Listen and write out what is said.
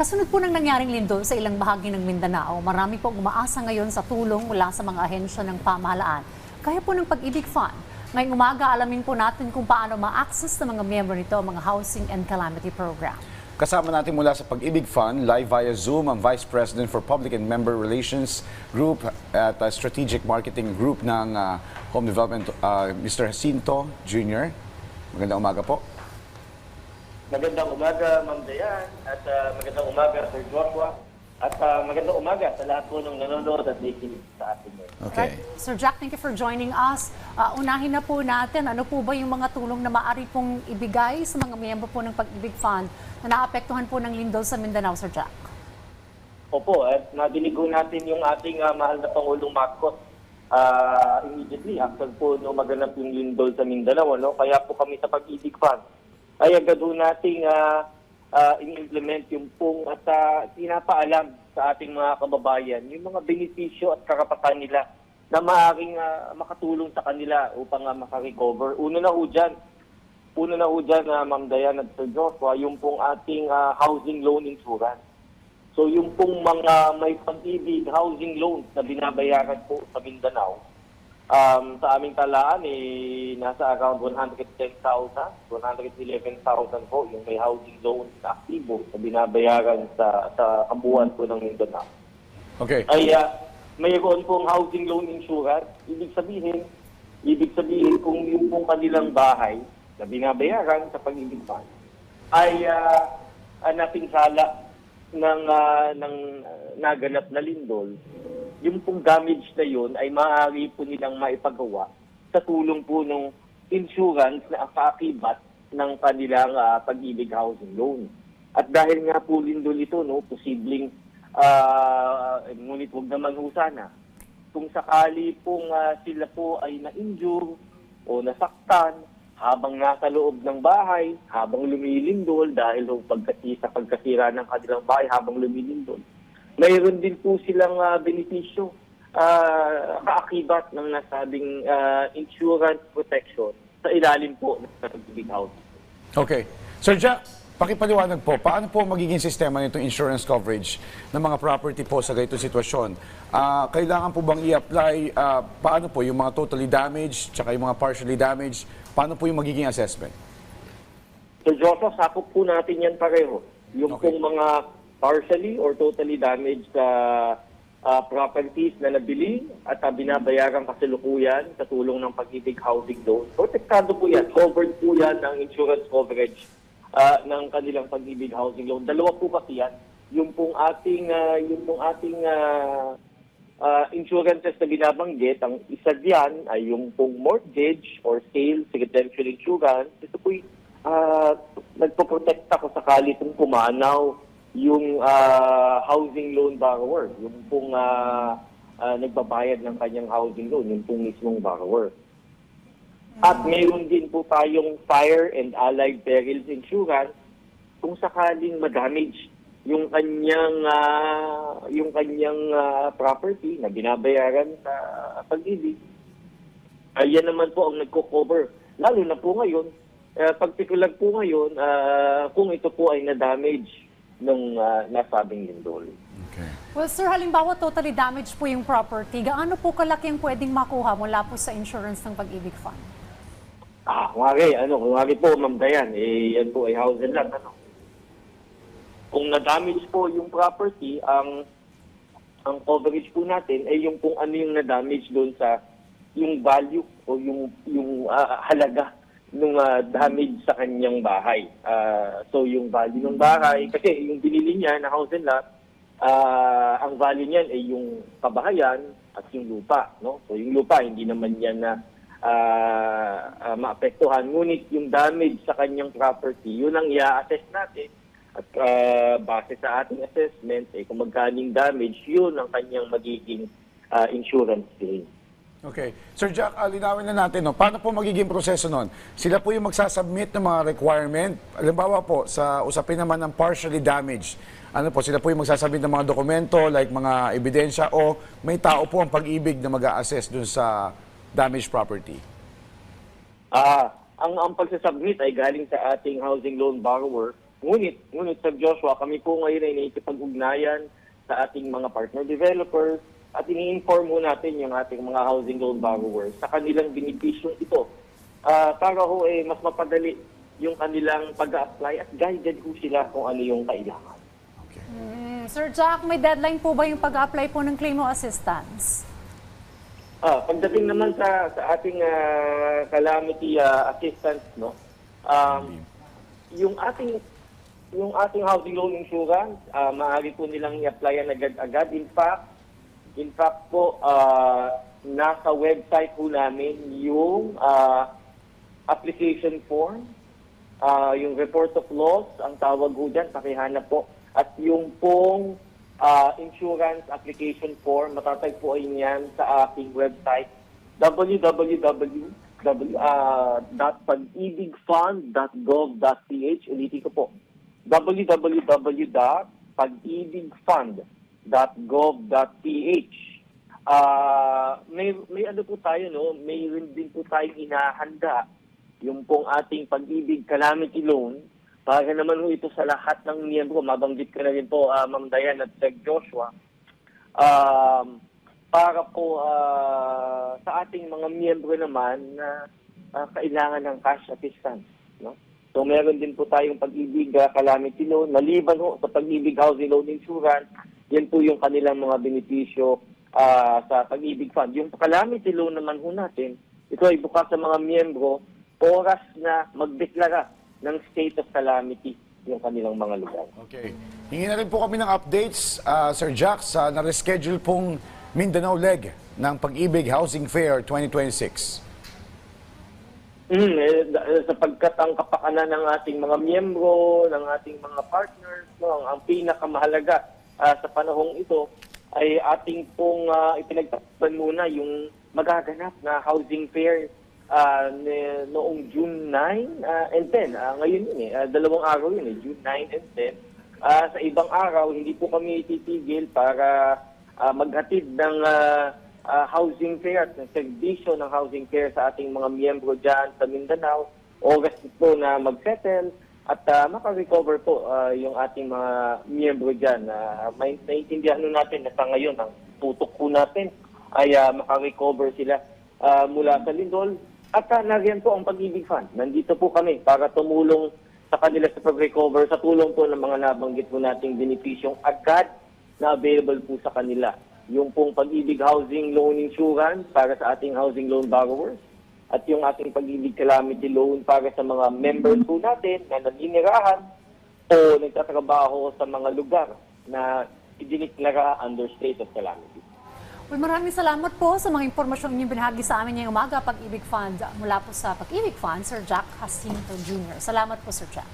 Kasunod po ng nangyaring lindol sa ilang bahagi ng Mindanao, marami po umaasa ngayon sa tulong mula sa mga ahensya ng pamahalaan. Kaya po ng Pag-ibig Fund. Ngayong umaga, alamin po natin kung paano ma-access ng mga miyembro nito ang mga Housing and Calamity Program. Kasama natin mula sa Pag-ibig Fund, live via Zoom, ang Vice President for Public and Member Relations Group at Strategic Marketing Group ng Home Development, Mr. Jacinto Jr. Magandang umaga po. Magandang umaga, Ma'am Dayan, at magandang umaga, Sir Joshua, at magandang umaga sa lahat po ng nanonood at nakikinig sa atin. Okay. Right. Sir Jack, thank you for joining us. Unahin na po natin, ano po ba yung mga tulong na maaari pong ibigay sa mga miyembro po ng Pag-ibig Fund na naapektuhan po ng lindol sa Mindanao, Sir Jack? Opo, at nadinig ko natin yung ating mahal na Pangulong Marcos immediately after po no maganap yung lindol sa Mindanao. No? Kaya po kami sa Pag-ibig Fund ay agad po nating in-implement yung pong at pinapaalam sa ating mga kababayan yung mga benepisyo at karapatan nila na maaaring makatulong sa kanila upang makarecover. Una na ho dyan, Ma'am Dayan at Sir Joshua, yung pong ating housing loan insurance. So yung pong mga may Pag-ibig housing loans na binabayaran po sa Mindanao, sa aming talaan, nasa around 110,000, 111,000 po yung may housing loan na aktibo na binabayaran sa kabuuan po ng Mindanao. Okay. Ay mayroon pong housing loan insurance. Ibig sabihin kung yung pong kanilang bahay na binabayaran sa Pag-ibig Fund ay napinsala ng naganap na lindol, yung pong damage na yun ay maaari po nilang maipagawa sa tulong po ng insurance na kaakibat ng kanilang Pag-ibig housing loan. At dahil nga po lindol ito, no, posibleng, ngunit huwag naman ho sana, kung sakali pong sila po ay na-injure o nasaktan habang nasa loob ng bahay, habang lumilindol dahil sa pagkasira ng kanilang bahay habang lumilindol, mayroon din po silang benepisyo kaakibat ng nasabing insurance protection sa ilalim po ng Pag-ibig housing. Okay. Sir Jack, pakipaliwanag po, paano po magiging sistema nitong insurance coverage ng mga property po sa ganitong sitwasyon? Kailangan po bang i-apply, paano po yung mga totally damaged, tsaka yung mga partially damaged, paano po yung magiging assessment? So Joseph, sakop po natin yan pareho. Yung pong mga partially or totally damaged properties na nabili at binabayaran kasalukuyan sa tulong ng Pag-ibig housing loan. Protektado po yan. Covered po yan ng insurance coverage ng kanilang Pag-ibig housing loan. Dalawa po kasi yan. Yung pong ating insurances na binabanggit, ang isa diyan ay yung pong mortgage or sales residential insurance. Ito po'y nagpoprotekta kung sakali itong pumanaw yung housing loan borrower, yung pong nagbabayad ng kanyang housing loan, yung pong mismong borrower. At mayroon din po tayong fire and allied perils insurance kung sakaling ma-damage yung kanyang property na binabayaran sa Pag-ibig. Ayan naman po ang nagko-cover. Lalo na po ngayon, particular po ngayon, kung ito po ay na-damage nung nasabing lindol. Okay. Well, sir, halimbawa totally damaged po yung property. Gaano po kalaki ang pwedeng makuha mula po sa insurance ng Pag-ibig Fund? Kunwari po, Ma'am Dayan, yan po ay house and lot, Kung na-damage po yung property, ang coverage po natin ay yung kung ano yung na-damage doon sa yung value o yung halaga nung damage sa kanyang bahay. So yung value ng bahay, kasi yung binili niya na house and lot, ang value niyan ay yung kabahayan at yung lupa. No? So yung lupa, hindi naman yan na maapektuhan. Ngunit yung damage sa kanyang property, yun ang i-assess natin. At base sa ating assessment, kung magkaning damage, yun ang kanyang magiging insurance claim. Okay. Sir Jack, linawin na natin, no? Paano po magiging proseso nun? Sila po yung magsasubmit ng mga requirement. Halimbawa po, sa usapin naman ng partially damaged, sila po yung magsasubmit ng mga dokumento, like mga ebidensya, o may tao po ang Pag-ibig na mag-a-assess dun sa damaged property? Ang pagsasubmit ay galing sa ating housing loan borrower Ngunit Sir Joshua, kami po ngayon ay nakikipag-ugnayan sa ating mga partner developers at ini-inform mo natin yung ating mga housing loan borrowers sa kanilang benepisyong ito. Para ho mas mapadali yung kanilang pag-apply at guided ho sila kung ano yung kailangan. Sir Jack, may deadline po ba yung pag-apply po ng claim o assistance? Pagdating naman sa ating calamity assistance, no, yung ating housing loan insurance, maaari po nilang i-applyan agad-agad. In fact po, nasa website po namin yung application form, yung report of loss, ang tawag po dyan, pakihanap po. At yung pong insurance application form, matatagpuan yan sa aking website, www.pag-ibigfund.gov.ph. Ulitin ko po, www.pag-ibigfund.gov.ph. May ano po tayo, no? Mayroon din po tayong inahanda yung pong ating pag-ibig calamity loan para naman po ito sa lahat ng miyembro. Mabanggit ko na rin po, Ma'am Diane at Sir Joshua, para po sa ating mga miyembro naman na kailangan ng cash assistance, no? So meron din po tayong pag-ibig calamity loan. Maliban ho sa pag-ibig housing loan insurance, yan po yung kanilang mga benepisyo sa pag-ibig fund. Yung calamity loan naman ho natin, ito ay bukas sa mga miyembro oras na magdeklara ng state of calamity yung kanilang mga lugar. Okay. Hingi na rin po kami ng updates, Sir Jack, sa na-reschedule pong Mindanao leg ng Pag-ibig Housing Fair 2026. Sapagkat ang kapakanan ng ating mga miyembro, ng ating mga partners, no, ang pinakamahalaga sa panahong ito ay ating pong ipinagtakpan muna yung magaganap na housing fair noong June 9 and 10. Ngayon yun dalawang araw yun June 9 and 10. Sa ibang araw, hindi po kami titigil para maghatid ng housing fair at ng servisyo ng housing fair sa ating mga miyembro dyan sa Mindanao. Oras po na mag-settle at makarecover po yung ating mga miyembro dyan. Naiintindihan natin na sa ngayon, ang tutok po natin ay makarecover sila mula sa lindol. At nariyan po ang Pag-ibig Fund. Nandito po kami para tumulong sa kanila sa pag-recover, sa tulong po ng mga nabanggit po nating benepisyong agad na available po sa kanila. Yung pong Pag-ibig Housing Loan Insurance para sa ating housing loan borrowers at yung ating Pag-ibig Calamity Loan para sa mga members po natin na naninirahan o nagtatrabaho sa mga lugar na idiniklara under state of calamity. Well, maraming salamat po sa mga impormasyong inyong binahagi sa amin ngayong umaga, Pag-ibig Fund. Mula po sa Pag-ibig Fund, Sir Jack Jacinto Jr. Salamat po, Sir Jack.